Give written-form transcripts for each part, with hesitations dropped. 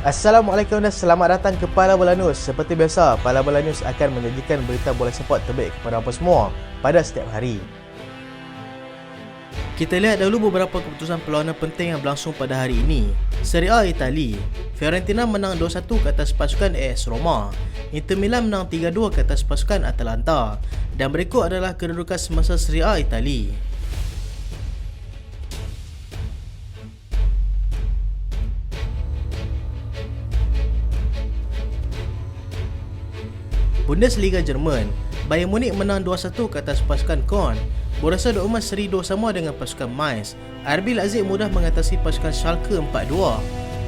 Assalamualaikum dan selamat datang ke Pala Bola News. Seperti biasa, Pala Bola News akan menyajikan berita bola sepak terbaik kepada anda semua pada setiap hari. Kita lihat dahulu beberapa keputusan perlawanan penting yang berlangsung pada hari ini. Serie A Itali, Fiorentina menang 2-1 ke atas pasukan AS Roma. Inter Milan menang 3-2 ke atas pasukan Atalanta. Dan berikut adalah kedudukan semasa Serie A Itali. Bundesliga Jerman, Bayern Munich menang 2-1 ke atas pasukan Köln. Borussia Dortmund seri 2 sama dengan pasukan Mainz. RB Leipzig mudah mengatasi pasukan Schalke 4-2.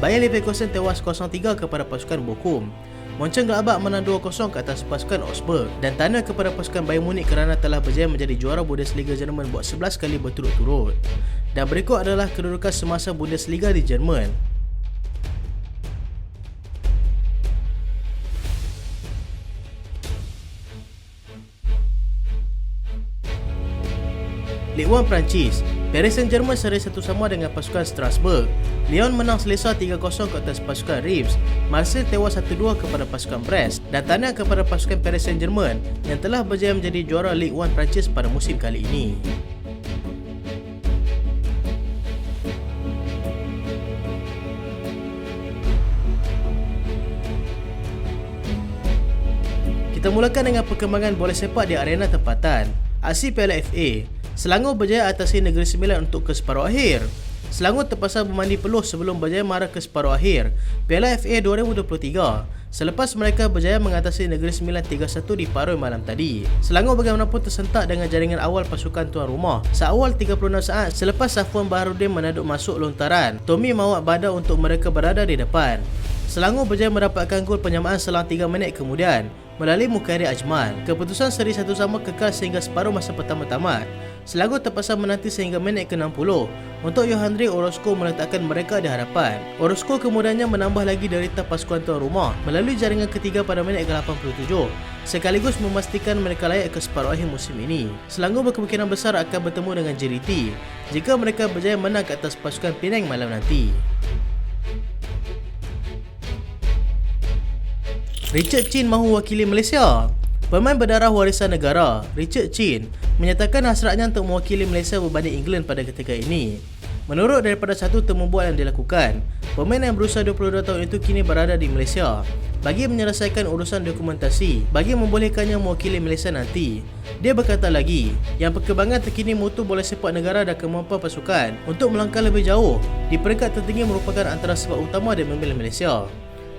Bayer Leverkusen tewas 0-3 kepada pasukan Bochum. Mönchengladbach menang 2-0 ke atas pasukan Augsburg dan tanda kepada pasukan Bayern Munich kerana telah berjaya menjadi juara Bundesliga Jerman buat 11 kali berturut-turut. Dan berikut adalah kedudukan semasa Bundesliga di Jerman. Ligue 1 Perancis, Paris Saint-Germain seri 1 sama dengan pasukan Strasbourg. Lyon menang selesa 3-0 ke atas pasukan Reims. Marseille tewas 1-2 kepada pasukan Brest dan tanda kepada pasukan Paris Saint-Germain yang telah berjaya menjadi juara Ligue 1 Perancis pada musim kali ini. Kita mulakan dengan perkembangan bola sepak di arena tempatan. Aksi Piala FA, Selangor berjaya atasi Negeri Sembilan untuk ke separuh akhir. Selangor terpaksa bermandi peluh sebelum berjaya marah ke separuh akhir Piala FA 2023 selepas mereka berjaya mengatasi Negeri Sembilan 3-1 di paruh malam tadi. Selangor bagaimanapun tersentak dengan jaringan awal pasukan tuan rumah. Seawal 36 saat selepas Safwan Baharudin menaduk masuk lontaran, Tommy Mawak Badar untuk mereka berada di depan. Selangor berjaya mendapatkan gol penyamaan selang 3 minit kemudian melalui Mukairi Ajmal. Keputusan seri 1 sama kekal sehingga separuh masa pertama tamat. Selangor terpaksa menanti sehingga minit ke-60 untuk Yohandri Orozco meletakkan mereka di hadapan. Orozco kemudiannya menambah lagi derita pasukan tuan rumah melalui jaringan ketiga pada minit ke-87 sekaligus memastikan mereka layak ke separuh akhir musim ini. Selangor berkemungkinan besar akan bertemu dengan JDT jika mereka berjaya menang ke atas pasukan Penang malam nanti. Richard Chin mahu wakili Malaysia. Pemain berdarah warisan negara, Richard Chin, menyatakan hasratnya untuk mewakili Malaysia berbanding England pada ketika ini. Menurut daripada satu temu bual yang dilakukan, pemain yang berusia 22 tahun itu kini berada di Malaysia bagi menyelesaikan urusan dokumentasi bagi membolehkannya mewakili Malaysia nanti. Dia berkata lagi, yang perkembangan terkini mutu bola sepak negara dan kemampuan pasukan untuk melangkah lebih jauh di peringkat tertinggi merupakan antara sebab utama dia memilih Malaysia.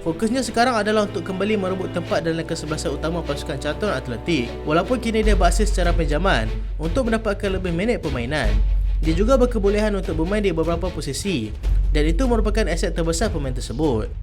Fokusnya sekarang adalah untuk kembali merebut tempat dalam kesebelasan utama pasukan Charlton Athletic walaupun kini dia beraksi secara pinjaman untuk mendapatkan lebih minit permainan. Dia juga berkebolehan untuk bermain di beberapa posisi dan itu merupakan aset terbesar pemain tersebut.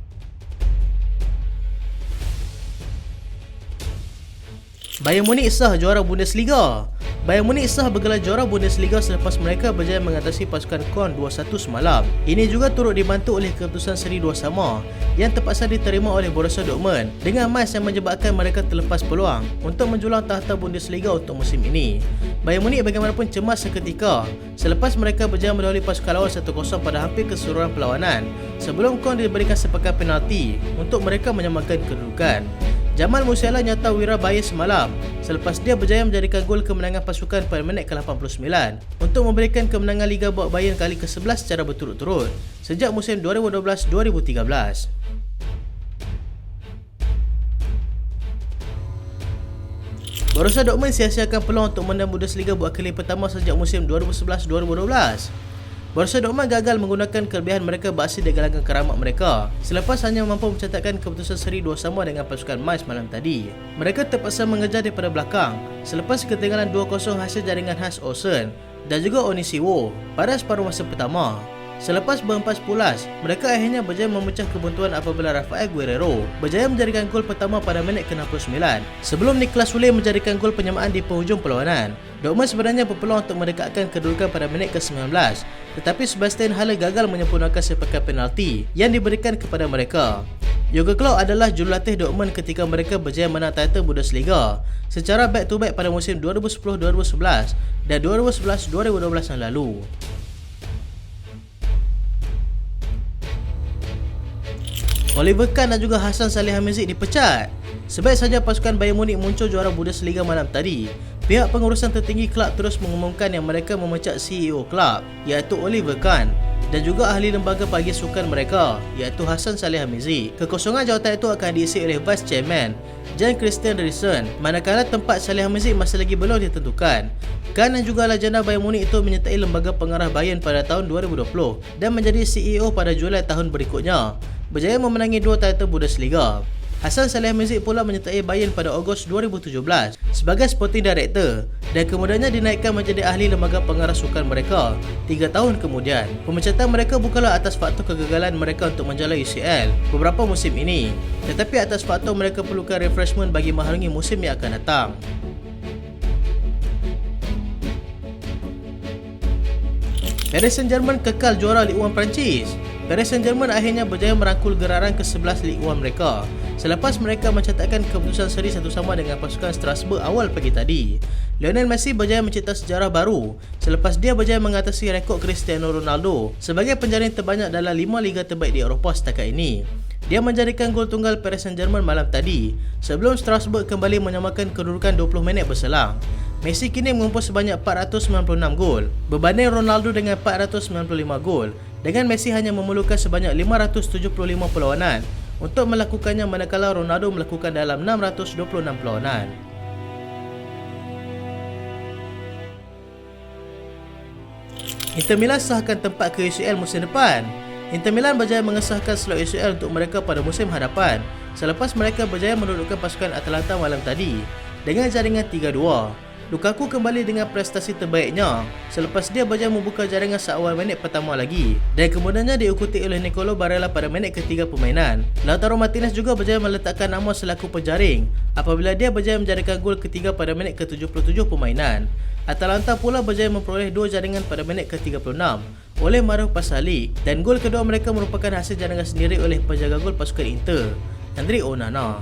Bayern Munich sah juara Bundesliga. Bayern Munich sah bergelar juara Bundesliga selepas mereka berjaya mengatasi pasukan Köln 2-1 semalam. Ini juga turut dibantu oleh keputusan seri 2 sama yang terpaksa diterima oleh Borussia Dortmund dengan Mainz yang menyebabkan mereka terlepas peluang untuk menjulang tahta Bundesliga untuk musim ini. Bayern Munich bagaimanapun cemas seketika selepas mereka berjaya melalui pasukan lawan 1-0 pada hampir keseluruhan perlawanan sebelum Köln diberikan sepakan penalti untuk mereka menyamakan kedudukan. Jamal Musiala nyata wira Bayern semalam selepas dia berjaya menjadikan gol kemenangan pasukan pada minit ke-89 untuk memberikan kemenangan Liga buat Bayern kali ke-11 secara berturut-turut sejak musim 2012-2013. Borussia Dortmund sia-siakan peluang untuk menang Bundesliga buat kali pertama sejak musim 2011-2012. Borussia Dortmund gagal menggunakan kelebihan mereka beraksi di galangan keramat mereka selepas hanya mampu mencatatkan keputusan seri 2 sama dengan pasukan Mainz malam tadi. Mereka terpaksa mengejar daripada belakang selepas ketinggalan 2-0 hasil jaringan Hans Olsen dan juga Onisiwo pada separuh masa pertama. Selepas berempas pulas, mereka akhirnya berjaya memecah kebuntuan apabila Rafael Guerreiro berjaya menjadikan gol pertama pada minit ke-69 sebelum Niklas Süle menjadikan gol penyamaan di penghujung perlawanan. Dortmund sebenarnya berpeluang untuk mendekatkan kedudukan pada minit ke-19 tetapi Sebastian Haller gagal menyempurnakan sepakan penalti yang diberikan kepada mereka. Jurgen Klopp adalah jurulatih Dortmund ketika mereka berjaya menang title Bundesliga secara back-to-back pada musim 2010-2011 dan 2011-2012 yang lalu. Oliver Kahn dan juga Hasan Salihamidzic dipecat. Sebaik saja pasukan Bayern Munich muncul juara Bundesliga malam tadi, pihak pengurusan tertinggi kelab terus mengumumkan yang mereka memecat CEO kelab iaitu Oliver Kahn dan juga ahli lembaga bagi sukan mereka iaitu Hasan Salihamidzic. Kekosongan jawatan itu akan diisi oleh Vice Chairman Jan Christian Riesen, manakala tempat Salihamidzic masih lagi belum ditentukan. Kahn dan juga legenda Bayern Munich itu menyertai lembaga pengarah Bayern pada tahun 2020 dan menjadi CEO pada Julai tahun berikutnya, berjaya memenangi 2 title Bundesliga. Hasan Salihamidzic pula menyertai Bayern pada Ogos 2017 sebagai Sporting Director dan kemudiannya dinaikkan menjadi ahli lembaga pengarah sukan mereka 3 tahun kemudian. Pemecatan mereka bukanlah atas faktor kegagalan mereka untuk menjala UCL beberapa musim ini, tetapi atas faktor mereka perlukan refreshment bagi mengharungi musim yang akan datang. Paris Saint-Germain kekal juara Ligue 1 Perancis. Paris Saint-Germain akhirnya berjaya merangkul gelaran ke-11 Ligue 1 mereka selepas mereka mencatatkan keputusan seri 1-1 dengan pasukan Strasbourg awal pagi tadi. Lionel Messi berjaya mencipta sejarah baru selepas dia berjaya mengatasi rekod Cristiano Ronaldo sebagai penjaring terbanyak dalam 5 liga terbaik di Eropah setakat ini. Dia menjadikan gol tunggal Paris Saint-Germain malam tadi sebelum Strasbourg kembali menyamakan kedudukan 20 minit berselang. Messi kini mengumpul sebanyak 496 gol berbanding Ronaldo dengan 495 gol, dengan Messi hanya memerlukan sebanyak 575 perlawanan untuk melakukannya, manakala Ronaldo melakukan dalam 626 perlawanan. Inter Milan sahkan tempat ke UCL musim depan. Inter Milan berjaya mengesahkan slot UCL untuk mereka pada musim hadapan selepas mereka berjaya mendudukkan pasukan Atalanta malam tadi dengan jaringan 3-2. Lukaku kembali dengan prestasi terbaiknya selepas dia berjaya membuka jaringan seawal minit pertama lagi dan kemudiannya diikuti oleh Nicolo Barella pada minit ketiga permainan. Lautaro Martinez juga berjaya meletakkan nama selaku penjaring apabila dia berjaya menjaringkan gol ketiga pada minit ke-77 permainan. Atalanta pula berjaya memperoleh 2 jaringan pada minit ke-36 oleh Mario Pasalic dan gol kedua mereka merupakan hasil jaringan sendiri oleh penjaga gol pasukan Inter, Andre Onana.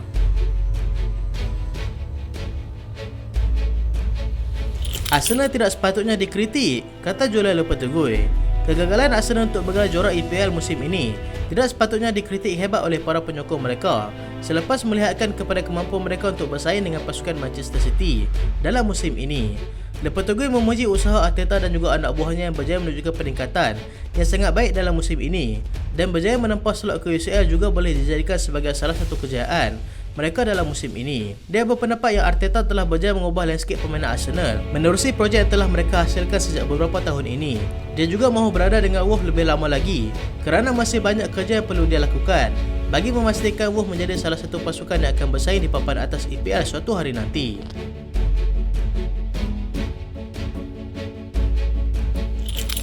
Arsenal tidak sepatutnya dikritik, kata Julian Lopetegui. Kegagalan Arsenal untuk bergelar juara EPL musim ini tidak sepatutnya dikritik hebat oleh para penyokong mereka selepas melihatkan kepada kemampuan mereka untuk bersaing dengan pasukan Manchester City dalam musim ini. Lopetegui memuji usaha Arteta dan juga anak buahnya yang berjaya menunjukkan peningkatan yang sangat baik dalam musim ini dan berjaya menempuh slot ke UCL juga boleh dijadikan sebagai salah satu kejayaan mereka dalam musim ini. Dia berpendapat yang Arteta telah berjaya mengubah landscape permainan Arsenal menerusi projek yang telah mereka hasilkan sejak beberapa tahun ini. Dia juga mahu berada dengan Wolves lebih lama lagi kerana masih banyak kerja yang perlu dia lakukan bagi memastikan Wolves menjadi salah satu pasukan yang akan bersaing di papan atas EPL suatu hari nanti.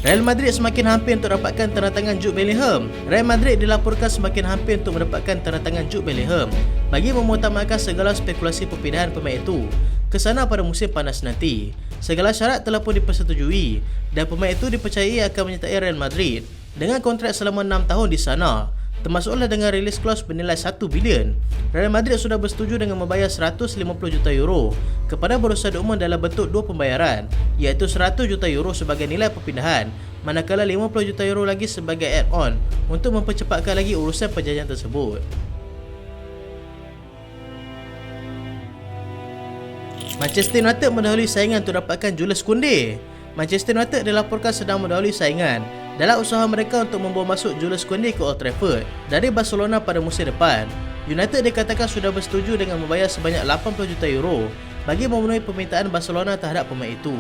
Real Madrid semakin hampir untuk dapatkan tanda tangan Jude Bellingham. Real Madrid dilaporkan semakin hampir untuk mendapatkan tanda tangan Jude Bellingham bagi memutamakan segala spekulasi perpindahan pemain itu ke sana pada musim panas nanti. Segala syarat telah pun dipersetujui dan pemain itu dipercayai akan menyertai Real Madrid dengan kontrak selama 6 tahun di sana, termasuklah dengan release clause bernilai 1 bilion. Real Madrid sudah bersetuju dengan membayar 150 juta euro kepada Borussia Dortmund dalam bentuk 2 pembayaran, iaitu 100 juta euro sebagai nilai perpindahan, manakala 50 juta euro lagi sebagai add-on untuk mempercepatkan lagi urusan perjanjian tersebut. Manchester United mendahului saingan untuk dapatkan Jules Koundé. Manchester United dilaporkan sedang mendahului saingan dalam usaha mereka untuk membawa masuk Jules Koundé ke Old Trafford dari Barcelona pada musim depan. United dikatakan sudah bersetuju dengan membayar sebanyak 80 juta euro bagi memenuhi permintaan Barcelona terhadap pemain itu.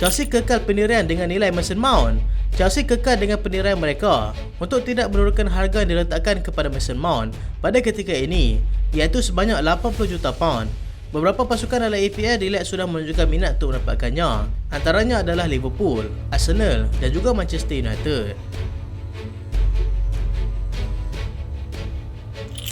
Chelsea kekal pendirian dengan nilai Mason Mount. Chelsea kekal dengan pendirian mereka untuk tidak menurunkan harga yang diletakkan kepada Mason Mount pada ketika ini, iaitu sebanyak 80 juta pound. Beberapa pasukan dalam EPL dilihat sudah menunjukkan minat untuk mendapatkannya. Antaranya adalah Liverpool, Arsenal dan juga Manchester United.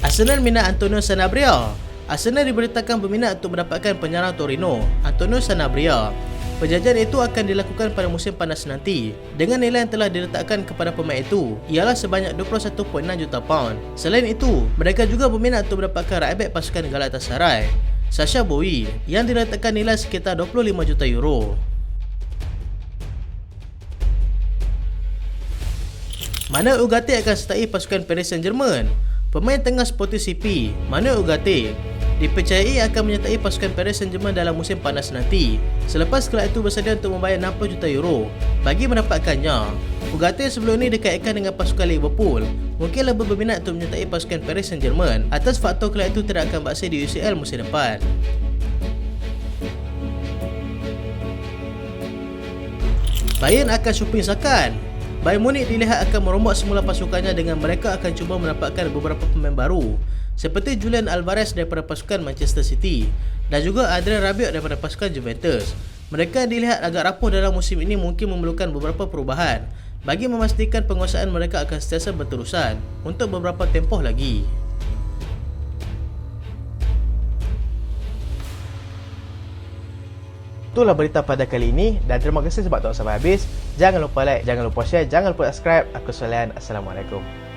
Arsenal minat Antonio Sanabria. Arsenal diberitakan berminat untuk mendapatkan penyerang Torino, Antonio Sanabria. Perjanjian itu akan dilakukan pada musim panas nanti dengan nilai yang telah diletakkan kepada pemain itu ialah sebanyak 21.6 juta pound. Selain itu, mereka juga berminat untuk mendapatkan right back pasukan Galatasaray, Sacha Boey, yang diletakkan nilai sekitar 25 juta euro. Mana Ugarte akan sertai pasukan Paris Saint-Germain? Pemain tengah Sporting CP, Manuel Ugarte, dipercayai akan menyertai pasukan Paris Saint-Germain dalam musim panas nanti selepas kelab itu bersedia untuk membayar 60 juta euro bagi mendapatkannya. Ugarte sebelum ini dikaitkan dengan pasukan Liverpool, mungkin lebih berminat untuk menyertai pasukan Paris Saint-Germain atas faktor kelab itu tidak akan beraksi di UCL musim depan. Bayern akan shopping Sakan. Bayern Munich dilihat akan merombak semula pasukannya dengan mereka akan cuba mendapatkan beberapa pemain baru seperti Julian Alvarez daripada pasukan Manchester City dan juga Adrien Rabiot daripada pasukan Juventus. Mereka dilihat agak rapuh dalam musim ini, mungkin memerlukan beberapa perubahan bagi memastikan penguasaan mereka akan sentiasa berterusan untuk beberapa tempoh lagi. Itulah berita pada kali ini dan terima kasih sebab tonton sampai habis. Jangan lupa like, jangan lupa share, jangan lupa subscribe. Aku Solian. Assalamualaikum.